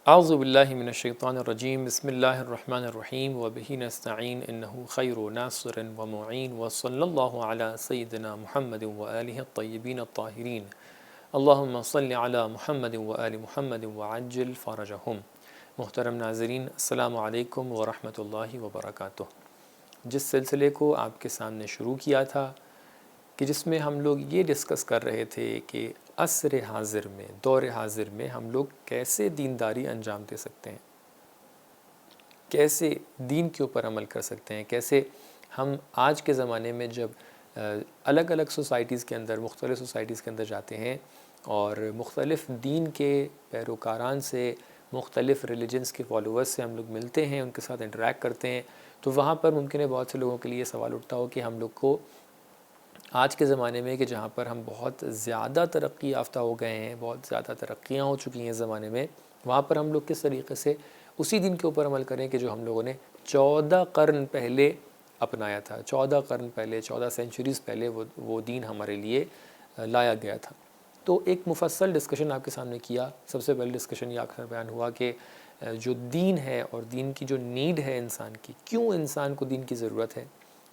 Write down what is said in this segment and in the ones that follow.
اعوذ باللہ من الشیطان الرجیم بسم اللہ الرحمن الرحیم وبہ نستعین انہ خیر ناصر ومعین وصلی اللہ علی سیدنا محمد وآلہ الطیبین الطاہرین اللہم صلی علی محمد وآل محمد وعجل فرجہم۔ محترم ناظرین، السلام علیکم ورحمۃ اللہ وبرکاتہ۔ جس سلسلے کو آپ کے سامنے شروع کیا تھا کہ جس میں ہم لوگ یہ ڈسکس کر رہے تھے کہ عصر حاضر میں، دور حاضر میں ہم لوگ کیسے دینداری انجام دے سکتے ہیں، کیسے دین کے اوپر عمل کر سکتے ہیں، کیسے ہم آج کے زمانے میں جب الگ الگ سوسائٹیز کے اندر، مختلف سوسائٹیز کے اندر جاتے ہیں اور مختلف دین کے پیروکاران سے، مختلف ریلیجنز کے فالوورز سے ہم لوگ ملتے ہیں، ان کے ساتھ انٹریکٹ کرتے ہیں، تو وہاں پر ممکن ہے بہت سے لوگوں کے لیے سوال اٹھتا ہو کہ ہم لوگ کو آج کے زمانے میں، کہ جہاں پر ہم بہت زیادہ ترقی یافتہ ہو گئے ہیں، بہت زیادہ ترقیاں ہو چکی ہیں اس زمانے میں، وہاں پر ہم لوگ کس طریقے سے اسی دین کے اوپر عمل کریں کہ جو ہم لوگوں نے 14 قرن پہلے اپنایا تھا، 14 قرن پہلے، 14 سینچریز پہلے وہ دین ہمارے لیے لایا گیا تھا۔ تو ایک مفصل ڈسکشن آپ کے سامنے کیا۔ سب سے پہلے ڈسکشن یہ اکثر بیان ہوا کہ جو دین ہے اور دین کی جو نیڈ ہے انسان کی، کیوں انسان کو دین کی ضرورت ہے،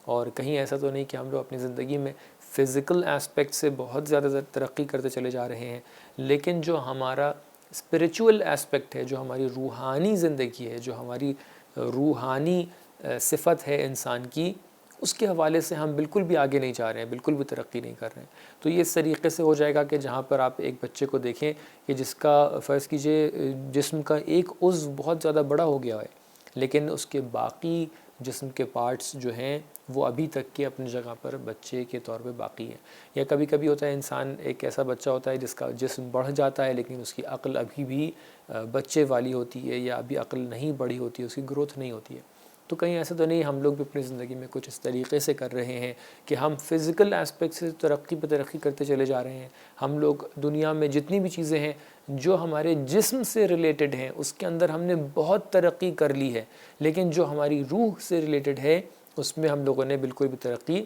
اور کہیں ایسا تو نہیں کہ ہم لوگ اپنی زندگی میں فزیکل اسپیکٹ سے بہت زیادہ ترقی کرتے چلے جا رہے ہیں، لیکن جو ہمارا اسپریچول اسپیکٹ ہے، جو ہماری روحانی زندگی ہے، جو ہماری روحانی صفت ہے انسان کی، اس کے حوالے سے ہم بالکل بھی آگے نہیں جا رہے ہیں، بالکل بھی ترقی نہیں کر رہے ہیں۔ تو یہ اس طریقے سے ہو جائے گا کہ جہاں پر آپ ایک بچے کو دیکھیں کہ جس کا فرض کیجئے جسم کا ایک عضو بہت زیادہ بڑا ہو گیا ہے، لیکن اس کے باقی جسم کے پارٹس جو ہیں وہ ابھی تک کے اپنی جگہ پر بچے کے طور پہ باقی ہیں۔ یا کبھی کبھی ہوتا ہے انسان ایک ایسا بچہ ہوتا ہے جس کا جسم بڑھ جاتا ہے لیکن اس کی عقل ابھی بھی بچے والی ہوتی ہے، یا ابھی عقل نہیں بڑھی ہوتی ہے، اس کی گروتھ نہیں ہوتی ہے۔ تو کہیں ایسا تو نہیں ہم لوگ بھی اپنی زندگی میں کچھ اس طریقے سے کر رہے ہیں کہ ہم فزیکل اسپیکٹ سے ترقی پہ ترقی کرتے چلے جا رہے ہیں۔ ہم لوگ دنیا میں جتنی بھی چیزیں ہیں جو ہمارے جسم سے ریلیٹڈ ہیں اس کے اندر ہم نے بہت ترقی کر لی ہے، لیکن جو ہماری روح سے ریلیٹڈ ہے اس میں ہم لوگوں نے بالکل بھی ترقی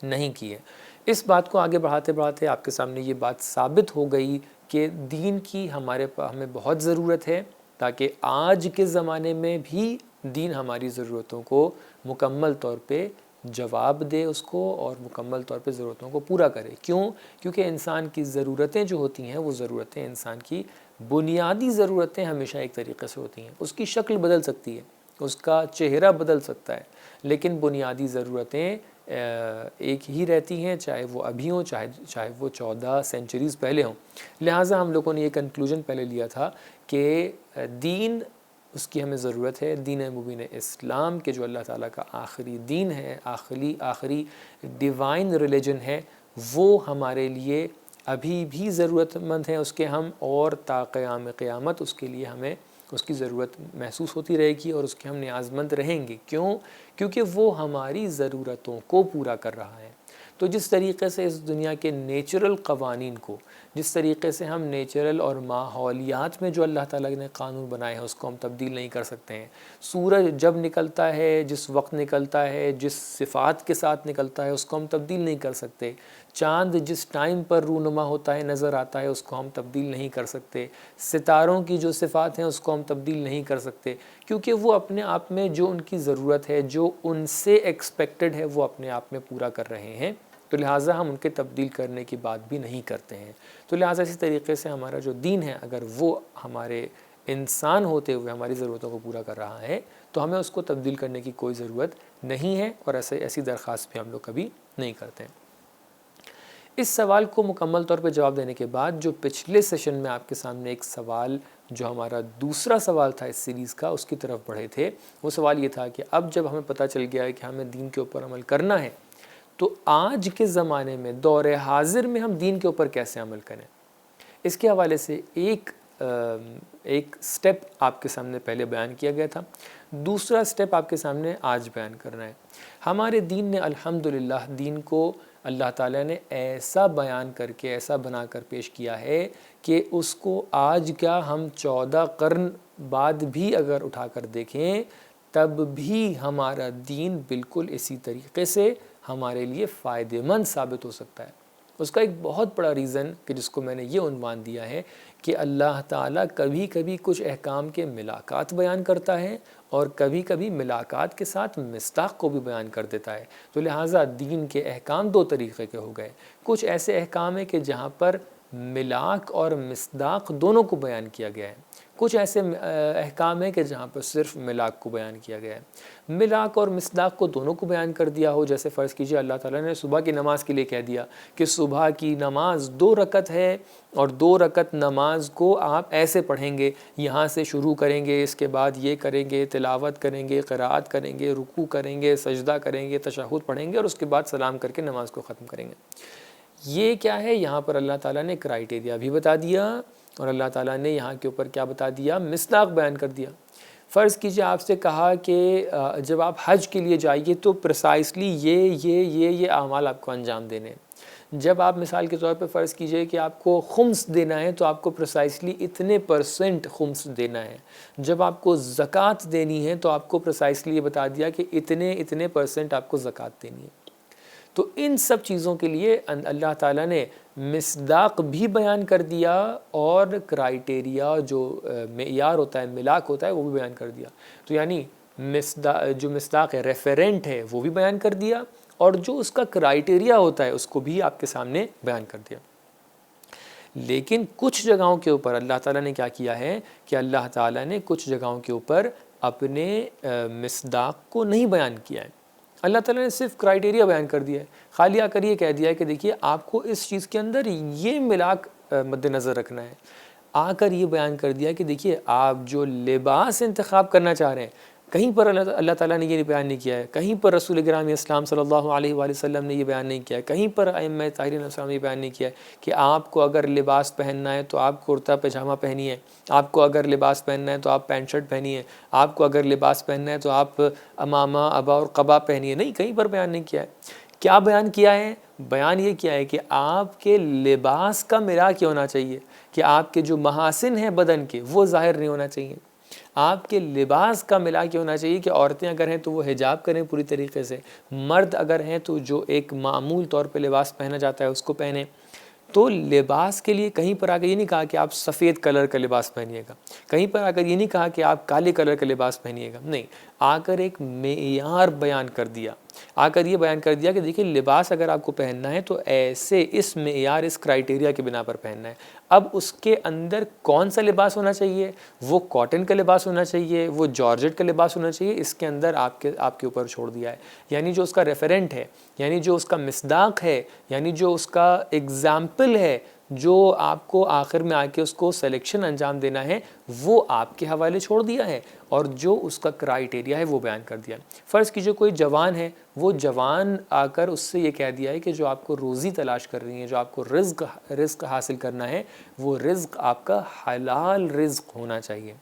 نہیں کی ہے۔ اس بات کو آگے بڑھاتے بڑھاتے آپ کے سامنے یہ بات ثابت ہو گئی کہ دین کی ہمیں بہت ضرورت ہے، تاکہ آج کے زمانے میں بھی دین ہماری ضرورتوں کو مکمل طور پہ جواب دے اس کو، اور مکمل طور پہ ضرورتوں کو پورا کرے۔ کیوں؟ کیونکہ انسان کی ضرورتیں جو ہوتی ہیں وہ ضرورتیں انسان کی بنیادی ضرورتیں ہمیشہ ایک طریقے سے ہوتی ہیں۔ اس کی شکل بدل سکتی ہے، اس کا چہرہ بدل سکتا ہے، لیکن بنیادی ضرورتیں ایک ہی رہتی ہیں، چاہے وہ ابھی ہوں، چاہے وہ 14 سینچریز پہلے ہوں۔ لہٰذا ہم لوگوں نے یہ کنکلوژن پہلے لیا تھا کہ دین، اس کی ہمیں ضرورت ہے، دین مبین اسلام کے جو اللہ تعالیٰ کا آخری دین ہے، آخری ڈیوائن ریلیجن ہے، وہ ہمارے لیے ابھی بھی ضرورت مند ہیں اس کے ہم، اور تا قیام قیامت اس کے لیے ہمیں اس کی ضرورت محسوس ہوتی رہے گی اور اس کے ہم نیاز مند رہیں گے۔ کیوں؟ کیونکہ وہ ہماری ضرورتوں کو پورا کر رہا ہے۔ تو جس طریقے سے اس دنیا کے نیچرل قوانین کو، جس طریقے سے ہم نیچرل اور ماحولیات میں جو اللہ تعالیٰ نے قانون بنائے ہیں اس کو ہم تبدیل نہیں کر سکتے ہیں۔ سورج جب نکلتا ہے، جس وقت نکلتا ہے، جس صفات کے ساتھ نکلتا ہے اس کو ہم تبدیل نہیں کر سکتے۔ چاند جس ٹائم پر رونما ہوتا ہے، نظر آتا ہے، اس کو ہم تبدیل نہیں کر سکتے۔ ستاروں کی جو صفات ہیں اس کو ہم تبدیل نہیں کر سکتے، کیونکہ وہ اپنے آپ میں جو ان کی ضرورت ہے، جو ان سے ایکسپیکٹڈ ہے، وہ اپنے آپ میں پورا کر رہے ہیں۔ تو لہٰذا ہم ان کے تبدیل کرنے کی بات بھی نہیں کرتے ہیں۔ تو لہٰذا اسی طریقے سے ہمارا جو دین ہے، اگر وہ ہمارے انسان ہوتے ہوئے ہماری ضرورتوں کو پورا کر رہا ہے تو ہمیں اس کو تبدیل کرنے کی کوئی ضرورت نہیں ہے، اور ایسی درخواست بھی ہم لوگ کبھی نہیں کرتے ہیں۔ اس سوال کو مکمل طور پہ جواب دینے کے بعد جو پچھلے سیشن میں آپ کے سامنے ایک سوال، جو ہمارا دوسرا سوال تھا اس سیریز کا، اس کی طرف بڑھے تھے، وہ سوال یہ تھا کہ اب جب ہمیں پتہ چل گیا ہے کہ ہمیں دین کے اوپر عمل کرنا ہے، تو آج کے زمانے میں، دور حاضر میں ہم دین کے اوپر کیسے عمل کریں۔ اس کے حوالے سے ایک سٹیپ آپ کے سامنے پہلے بیان کیا گیا تھا، دوسرا سٹیپ آپ کے سامنے آج بیان کرنا ہے۔ ہمارے دین نے الحمدللہ، دین کو اللہ تعالیٰ نے ایسا بیان کر کے، ایسا بنا کر پیش کیا ہے کہ اس کو آج کیا ہم 14 قرن بعد بھی اگر اٹھا کر دیکھیں تب بھی ہمارا دین بالکل اسی طریقے سے ہمارے لیے فائدہ مند ثابت ہو سکتا ہے۔ اس کا ایک بہت بڑا ریزن کہ جس کو میں نے یہ عنوان دیا ہے کہ اللہ تعالیٰ کبھی کبھی کچھ احکام کے ملاقات بیان کرتا ہے اور کبھی کبھی ملاقات کے ساتھ مصداق کو بھی بیان کر دیتا ہے. تو لہٰذا دین کے احکام دو طریقے کے ہو گئے. کچھ ایسے احکام ہیں کہ جہاں پر ملاک اور مصداق دونوں کو بیان کیا گیا ہے. کچھ ایسے احکام ہیں کہ جہاں پر صرف ملاک کو بیان کیا گیا ہے. ملاک اور مصداق کو دونوں کو بیان کر دیا ہو. جیسے فرض کیجئے اللہ تعالیٰ نے صبح کی نماز کے لیے کہہ دیا کہ صبح کی نماز 2 رکعت ہے اور 2 رکعت نماز کو آپ ایسے پڑھیں گے، یہاں سے شروع کریں گے، اس کے بعد یہ کریں گے، تلاوت کریں گے، قرات کریں گے، رکوع کریں گے، سجدہ کریں گے، تشہد پڑھیں گے اور اس کے بعد سلام کر کے نماز کو ختم کریں گے. یہ کیا ہے؟ یہاں پر اللہ تعالیٰ نے کرائیٹیریا بھی بتا دیا اور اللہ تعالیٰ نے یہاں کے اوپر کیا بتا دیا؟ مصداق بیان کر دیا. فرض کیجئے آپ سے کہا کہ جب آپ حج کے لیے جائیے تو پریسائسلی یہ اعمال آپ کو انجام دینے ہیں. جب آپ مثال کے طور پہ فرض کیجئے کہ آپ کو خمس دینا ہے تو آپ کو پریسائسلی اتنے % خمس دینا ہے. جب آپ کو زکوٰۃ دینی ہے تو آپ کو پریسائسلی یہ بتا دیا کہ اتنے % آپ کو زکوٰۃ دینی ہے. تو ان سب چیزوں کے لیے اللہ تعالیٰ نے مصداق بھی بیان کر دیا اور کرائیٹیریا جو معیار ہوتا ہے، ملاک ہوتا ہے، وہ بھی بیان کر دیا. تو یعنی جو مصداق ہے، ریفرنٹ ہے، وہ بھی بیان کر دیا اور جو اس کا کرائیٹیریا ہوتا ہے اس کو بھی آپ کے سامنے بیان کر دیا. لیکن کچھ جگہوں کے اوپر اللہ تعالیٰ نے کیا کیا ہے کہ اللہ تعالیٰ نے کچھ جگہوں کے اوپر اپنے مصداق کو نہیں بیان کیا ہے. اللہ تعالیٰ نے صرف کرائیٹیریا بیان کر دیا ہے. خالی آ کر یہ کہہ دیا ہے کہ دیکھیے آپ کو اس چیز کے اندر یہ ملاک مد نظر رکھنا ہے. آ کر یہ بیان کر دیا کہ دیکھیے آپ جو لباس انتخاب کرنا چاہ رہے ہیں، کہیں پر اللہ تعالیٰ نے یہ بیان نہیں کیا ہے، کہیں پر رسول گرامی اسلام صلی اللہ علیہ وآلہ وسلم نے یہ بیان نہیں کیا ہے، کہیں پر ائمہ طاہرین علیہ السلام نے یہ بیان نہیں کیا ہے کہ آپ کو اگر لباس پہننا ہے تو آپ کرتا پاجامہ پہنیے، آپ کو اگر لباس پہننا ہے تو آپ پینٹ شرٹ پہنیے، آپ کو اگر لباس پہننا ہے تو آپ عمامہ، عبا اور قبا پہنیے. نہیں، کہیں پر بیان نہیں کیا ہے. کیا بیان کیا ہے؟ بیان یہ کیا ہے کہ آپ کے لباس کا ملاک یہ ہونا چاہیے کہ آپ کے جو محاسن ہیں بدن کے وہ ظاہر نہیں ہونا چاہیے. آپ کے لباس کا ملاک یہ ہونا چاہیے کہ عورتیں اگر ہیں تو وہ حجاب کریں پوری طریقے سے، مرد اگر ہیں تو جو ایک معمول طور پہ لباس پہنا جاتا ہے اس کو پہنیں. تو لباس کے لیے کہیں پر آ کر یہ نہیں کہا کہ آپ سفید کلر کا لباس پہنیے گا، کہیں پر آ کر یہ نہیں کہا کہ آپ کالے کلر کا لباس پہنیے گا. نہیں، آ کر ایک معیار بیان کر دیا. آ کر یہ بیان کر دیا کہ دیکھیے لباس اگر آپ کو پہننا ہے تو ایسے اس معیار، اس کرائیٹیریا کے بنا پر پہننا ہے. اب اس کے اندر کون سا لباس ہونا چاہیے؟ وہ کاٹن کا لباس ہونا چاہیے، وہ جارجٹ کا لباس ہونا چاہیے. اس کے اندر آپ کے اوپر چھوڑ دیا ہے. یعنی جو اس کا ریفرنٹ ہے، یعنی جو اس کا مصداق ہے، یعنی جو اس کا ایگزامپل ہے، جو آپ کو آخر میں آ کے اس کو سلیکشن انجام دینا ہے، وہ آپ کے حوالے چھوڑ دیا ہے اور جو اس کا کرائیٹیریا ہے وہ بیان کر دیا. فرض کیجئے کوئی جوان ہے، وہ جوان آ کر اس سے یہ کہہ دیا ہے کہ جو آپ کو روزی تلاش کر رہی ہیں، جو آپ کو رزق حاصل کرنا ہے، وہ رزق آپ کا حلال رزق ہونا چاہیے.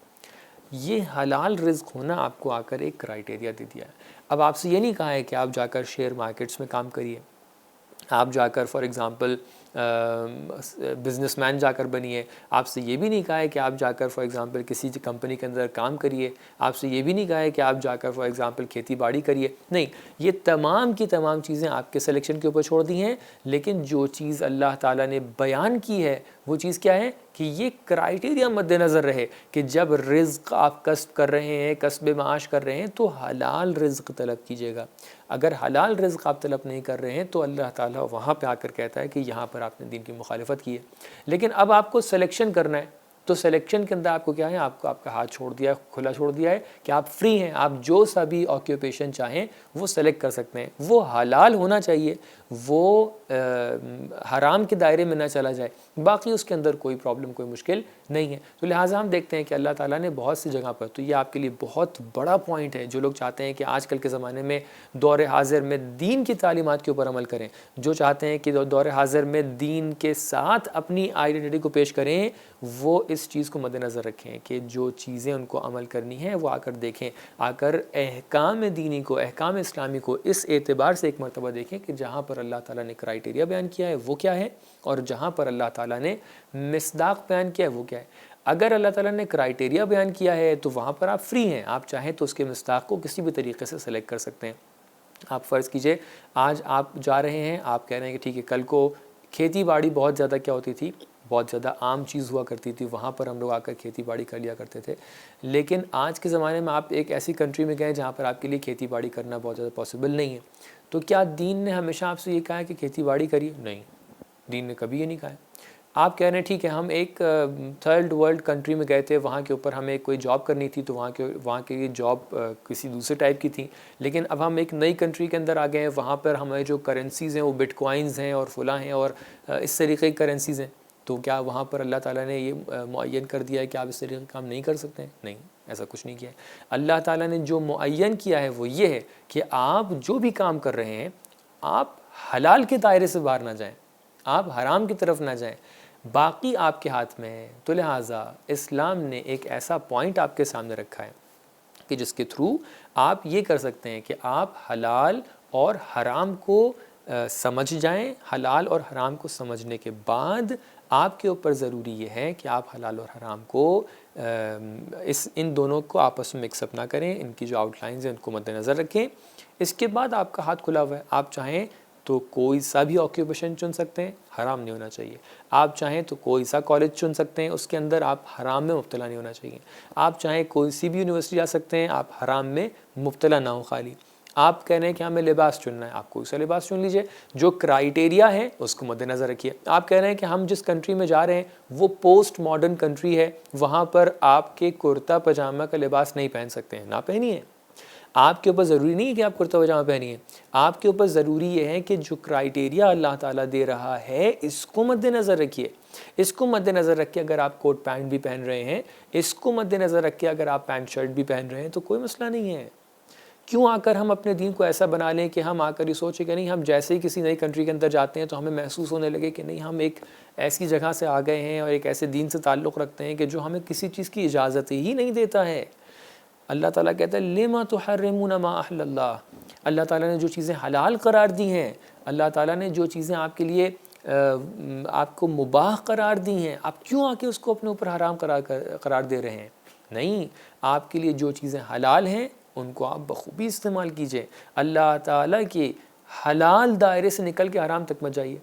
یہ حلال رزق ہونا آپ کو آ کر ایک کرائیٹیریا دے دیا ہے. اب آپ سے یہ نہیں کہا ہے کہ آپ جا کر شیئر مارکیٹس میں کام کریے، آپ جا کر فار ایگزامپل بزنس مین جا کر بنیے. آپ سے یہ بھی نہیں کہا ہے کہ آپ جا کر فار ایگزامپل کسی کمپنی کے اندر کام کریے. آپ سے یہ بھی نہیں کہا ہے کہ آپ جا کر فار ایگزامپل کھیتی باڑی کریے. نہیں، یہ تمام کی تمام چیزیں آپ کے سلیکشن کے اوپر چھوڑ دی ہیں. لیکن جو چیز اللہ تعالیٰ نے بیان کی ہے وہ چیز کیا ہے کہ یہ کرائیٹیریا مد نظر رہے کہ جب رزق آپ کسب کر رہے ہیں، کسب معاش کر رہے ہیں، تو حلال رزق طلب کیجیے گا. اگر حلال رزق آپ طلب نہیں کر رہے ہیں تو اللہ تعالیٰ وہاں پہ آ کر کہتا ہے کہ یہاں پر آپ نے دین کی مخالفت کی ہے. لیکن اب آپ کو سلیکشن کرنا ہے تو سلیکشن کے اندر آپ کو کیا ہے، آپ کو آپ کا ہاتھ چھوڑ دیا ہے، کھلا چھوڑ دیا ہے کہ آپ فری ہیں، آپ جو سا بھی آکیوپیشن چاہیں وہ سلیکٹ کر سکتے ہیں. وہ حلال ہونا چاہیے، وہ حرام کے دائرے میں نہ چلا جائے، باقی اس کے اندر کوئی پرابلم، کوئی مشکل نہیں ہے. تو لہٰذا ہم دیکھتے ہیں کہ اللہ تعالیٰ نے بہت سی جگہ پر، تو یہ آپ کے لیے بہت بڑا پوائنٹ ہے. جو لوگ چاہتے ہیں کہ آج کل کے زمانے میں دور حاضر میں دین کی تعلیمات کے اوپر عمل کریں، جو چاہتے ہیں کہ دور حاضر میں دین کے ساتھ اپنی آئیڈینٹی کو پیش کریں، وہ اس چیز کو مد نظر رکھیں کہ جو چیزیں ان کو عمل کرنی ہیں وہ آ کر دیکھیں، آ کر احکام دینی کو، احکام اسلامی کو اس اعتبار سے ایک مرتبہ دیکھیں کہ جہاں پر اللہ تعالیٰ نے کرائیٹیریا بیان کیا ہے وہ کیا ہے، اور جہاں پر اللہ تعالیٰ نے مصداق بیان کیا ہے وہ کیا ہے. اگر اللہ تعالیٰ نے کرائیٹیریا بیان کیا ہے تو وہاں پر آپ فری ہیں، آپ چاہیں تو اس کے مصداق کو کسی بھی طریقے سے سلیکٹ کر سکتے ہیں. آپ فرض کیجئے آج آپ جا رہے ہیں، آپ کہہ رہے ہیں کہ ٹھیک ہے کل کو کھیتی باڑی بہت زیادہ کیا ہوتی تھی، بہت زیادہ عام چیز ہوا کرتی تھی، وہاں پر ہم لوگ آ کر کھیتی باڑی کر لیا کرتے تھے. لیکن آج کے زمانے میں آپ ایک ایسی کنٹری میں گئے جہاں پر آپ کے لیے کھیتی باڑی کرنا بہت زیادہ پاسبل نہیں ہے. تو کیا دین نے ہمیشہ آپ سے یہ کہا ہے کہ کھیتی باڑی کریے؟ نہیں، دین نے کبھی یہ نہیں کہا ہے. آپ کہہ رہے ہیں ٹھیک ہے ہم ایک تھرڈ ورلڈ کنٹری میں گئے تھے، وہاں کے اوپر ہمیں کوئی جاب کرنی تھی تو وہاں کے لیے جاب کسی دوسرے ٹائپ کی تھی، لیکن اب ہم ایک نئی کنٹری کے اندر آ گئے ہیں، وہاں پر ہمارے جو کرنسیز ہیں وہ بٹ کوائنز ہیں اور فلاں ہیں اور اس طریقے کی کرنسیز ہیں. تو کیا وہاں پر اللہ تعالیٰ نے یہ معین کر دیا ہے کہ آپ اس طریقے کا کام نہیں کر سکتے ہیں؟ نہیں، ایسا کچھ نہیں کیا ہے. اللہ تعالیٰ نے جو معین کیا ہے وہ یہ ہے کہ آپ جو بھی کام کر رہے ہیں آپ حلال کے دائرے سے باہر نہ جائیں، آپ حرام کی طرف نہ جائیں، باقی آپ کے ہاتھ میں ہے. تو لہٰذا اسلام نے ایک ایسا پوائنٹ آپ کے سامنے رکھا ہے کہ جس کے تھرو آپ یہ کر سکتے ہیں کہ آپ حلال اور حرام کو سمجھ جائیں. حلال اور حرام کو سمجھنے کے بعد آپ کے اوپر ضروری یہ ہے کہ آپ حلال اور حرام کو ان دونوں کو آپس میں مکس اپ نہ کریں، ان کی جو آؤٹ لائنز ہیں ان کو مد نظر رکھیں. اس کے بعد آپ کا ہاتھ کھلا ہوا ہے، آپ چاہیں تو کوئی سا بھی آکیوپیشن چن سکتے ہیں، حرام نہیں ہونا چاہیے. آپ چاہیں تو کوئی سا کالج چن سکتے ہیں، اس کے اندر آپ حرام میں مبتلا نہیں ہونا چاہیے. آپ چاہیں کوئی سی بھی یونیورسٹی جا سکتے ہیں، آپ حرام میں مبتلا نہ ہو. خالی آپ کہہ رہے ہیں کہ ہمیں لباس چننا ہے، آپ کوئی سا لباس چن لیجئے، جو کرائیٹیریا ہے اس کو مد نظر رکھیے. آپ کہہ رہے ہیں کہ ہم جس کنٹری میں جا رہے ہیں وہ پوسٹ ماڈرن کنٹری ہے، وہاں پر آپ کے کرتا پجامہ کا لباس نہیں پہن سکتے ہیں، نہ پہنیے. آپ کے اوپر ضروری نہیں ہے کہ آپ کرتا پجامہ پہنیے، آپ کے اوپر ضروری یہ ہے کہ جو کرائیٹیریا اللہ تعالیٰ دے رہا ہے اس کو مد نظر رکھیے. اس کو مد نظر رکھ کے اگر آپ کوٹ پینٹ بھی پہن رہے ہیں، اس کو مد نظر رکھ کے اگر آپ پینٹ شرٹ بھی پہن رہے ہیں تو کوئی مسئلہ نہیں ہے. کیوں آ کر ہم اپنے دین کو ایسا بنا لیں کہ ہم آ کر یہ سوچیں کہ نہیں، ہم جیسے ہی کسی نئی کنٹری کے اندر جاتے ہیں تو ہمیں محسوس ہونے لگے کہ نہیں، ہم ایک ایسی جگہ سے آ گئے ہیں اور ایک ایسے دین سے تعلق رکھتے ہیں کہ جو ہمیں کسی چیز کی اجازت ہی نہیں دیتا ہے. اللہ تعالیٰ کہتا ہے لما تحرمون ما احل اللہ. اللہ تعالیٰ نے جو چیزیں حلال قرار دی ہیں، اللہ تعالیٰ نے جو چیزیں آپ کے لیے آپ کو مباح قرار دی ہیں، آپ کیوں آ کے اس کو اپنے اوپر حرام قرار دے رہے ہیں؟ نہیں، آپ کے لیے جو چیزیں حلال ہیں ان کو آپ بخوبی استعمال کیجئے. اللہ تعالیٰ کے حلال دائرے سے نکل کے حرام تک مت جائیے.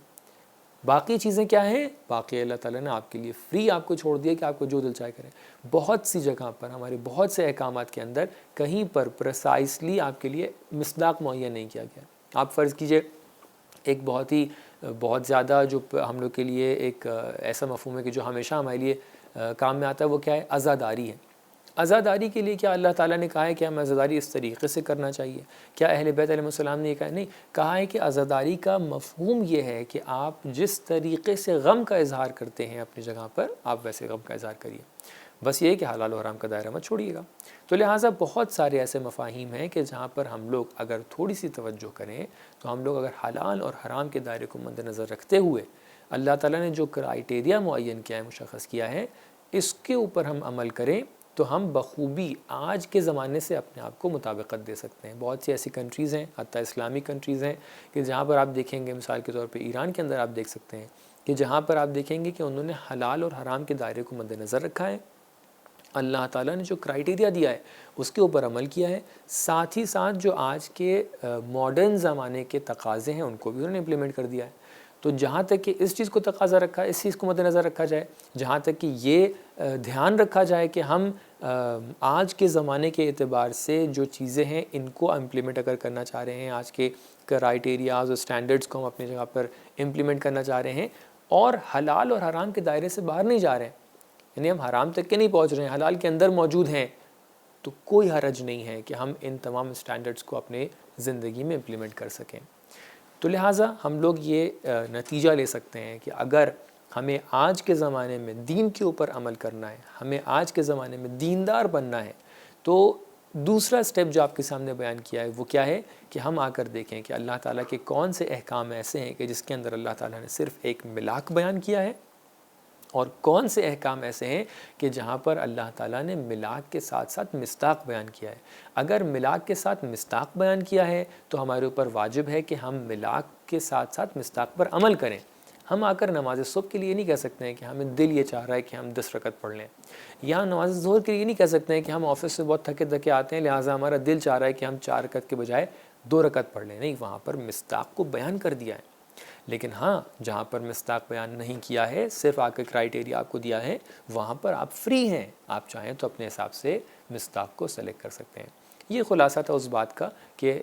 باقی چیزیں کیا ہیں؟ باقی اللہ تعالیٰ نے آپ کے لیے فری آپ کو چھوڑ دیا کہ آپ کو جو دل چاہے کریں. بہت سی جگہ پر ہمارے بہت سے احکامات کے اندر کہیں پر پریسائسلی آپ کے لیے مصداق معین نہیں کیا گیا. آپ فرض کیجئے ایک بہت زیادہ جو ہم لوگ کے لیے ایک ایسا مفہوم ہے کہ جو ہمیشہ ہمارے لیے کام میں آتا ہے، وہ کیا ہے؟ عزاداری ہے. عزاداری کے لیے کیا اللہ تعالیٰ نے کہا ہے کہ ہم عزاداری اس طریقے سے کرنا چاہیے؟ کیا اہل بیت علیہ السلام نے یہ کہا؟ نہیں، کہا ہے کہ عزاداری کا مفہوم یہ ہے کہ آپ جس طریقے سے غم کا اظہار کرتے ہیں اپنی جگہ پر، آپ ویسے غم کا اظہار کریے. بس یہ ہے کہ حلال و حرام کا دائرہ مت چھوڑیے گا. تو لہٰذا بہت سارے ایسے مفاہیم ہیں کہ جہاں پر ہم لوگ اگر تھوڑی سی توجہ کریں تو ہم لوگ اگر حلال اور حرام کے دائرے کو مد نظر رکھتے ہوئے اللہ تعالیٰ نے جو کرائیٹیریا معین کیا ہے، مشخص کیا ہے، اس کے اوپر ہم عمل کریں تو ہم بخوبی آج کے زمانے سے اپنے آپ کو مطابقت دے سکتے ہیں. بہت سی ایسی کنٹریز ہیں، حتیٰ اسلامی کنٹریز ہیں، کہ جہاں پر آپ دیکھیں گے، مثال کے طور پہ ایران کے اندر آپ دیکھ سکتے ہیں کہ جہاں پر آپ دیکھیں گے کہ انہوں نے حلال اور حرام کے دائرے کو مد نظر رکھا ہے، اللہ تعالیٰ نے جو کرائیٹیریا دیا ہے اس کے اوپر عمل کیا ہے. ساتھ ہی ساتھ جو آج کے ماڈرن زمانے کے تقاضے ہیں ان کو بھی انہوں نے امپلیمنٹ کر دیا ہے. تو جہاں تک کہ اس چیز کو تقاضا رکھا ہے، اس چیز کو مد نظر رکھا جائے، جہاں تک کہ یہ دھیان رکھا جائے کہ ہم آج کے زمانے کے اعتبار سے جو چیزیں ہیں ان کو امپلیمنٹ اگر کرنا چاہ رہے ہیں، آج کے کرائیٹیریاز اور سٹینڈرڈز کو ہم اپنی جگہ پر امپلیمنٹ کرنا چاہ رہے ہیں اور حلال اور حرام کے دائرے سے باہر نہیں جا رہے ہیں، یعنی ہم حرام تک کے نہیں پہنچ رہے ہیں، حلال کے اندر موجود ہیں، تو کوئی حرج نہیں ہے کہ ہم ان تمام سٹینڈرڈز کو اپنے زندگی میں امپلیمنٹ کر سکیں. تو لہٰذا ہم لوگ یہ نتیجہ لے سکتے ہیں کہ اگر ہمیں آج کے زمانے میں دین کے اوپر عمل کرنا ہے، ہمیں آج کے زمانے میں دیندار بننا ہے، تو دوسرا سٹیپ جو آپ کے سامنے بیان کیا ہے وہ کیا ہے کہ ہم آ کر دیکھیں کہ اللہ تعالیٰ کے کون سے احکام ایسے ہیں کہ جس کے اندر اللہ تعالیٰ نے صرف ایک ملاک بیان کیا ہے، اور کون سے احکام ایسے ہیں کہ جہاں پر اللہ تعالیٰ نے ملاک کے ساتھ ساتھ مصداق بیان کیا ہے. اگر ملاک کے ساتھ مصداق بیان کیا ہے تو ہمارے اوپر واجب ہے کہ ہم ملاک کے ساتھ ساتھ مصداق پر عمل کریں. ہم آ کر نماز صبح کے لیے نہیں کہہ سکتے ہیں کہ ہمیں دل یہ چاہ رہا ہے کہ ہم 10 رکعت پڑھ لیں، یا نماز ظہر کے لیے نہیں کہہ سکتے ہیں کہ ہم آفس سے بہت تھکے آتے ہیں لہٰذا ہمارا دل چاہ رہا ہے کہ ہم 4 رکعت کے بجائے 2 رکعت پڑھ لیں. نہیں، وہاں پر مصداق کو بیان کر دیا ہے. لیکن ہاں جہاں پر مصداق بیان نہیں کیا ہے، صرف آ کے کرائٹیریا آپ کو دیا ہے، وہاں پر آپ فری ہیں، آپ چاہیں تو اپنے حساب سے مصداق کو سلیکٹ کر سکتے ہیں۔ یہ خلاصہ تھا اس بات کا کہ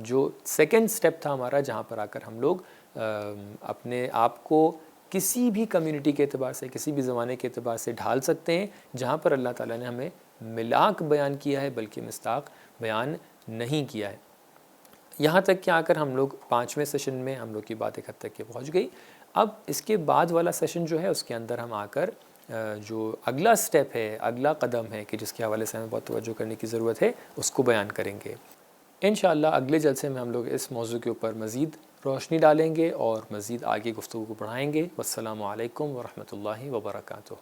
جو سیکنڈ سٹیپ تھا ہمارا، جہاں پر آ کر ہم لوگ اپنے آپ کو کسی بھی کمیونٹی کے اعتبار سے، کسی بھی زمانے کے اعتبار سے ڈھال سکتے ہیں جہاں پر اللہ تعالیٰ نے ہمیں ملاک بیان کیا ہے بلکہ مصداق بیان نہیں کیا ہے۔ یہاں تک کہ آ کر ہم لوگ 5ویں سیشن میں ہم لوگ کی بات ایک حد تک کے پہنچ گئی۔ اب اس کے بعد والا سیشن جو ہے اس کے اندر ہم آ کر جو اگلا سٹیپ ہے، اگلا قدم ہے کہ جس کے حوالے سے ہمیں بہت توجہ کرنے کی ضرورت ہے، اس کو بیان کریں گے۔ انشاءاللہ اگلے جلسے میں ہم لوگ اس موضوع کے اوپر مزید روشنی ڈالیں گے اور مزید آگے گفتگو کو بڑھائیں گے۔ والسلام علیکم ورحمۃ اللہ وبرکاتہ۔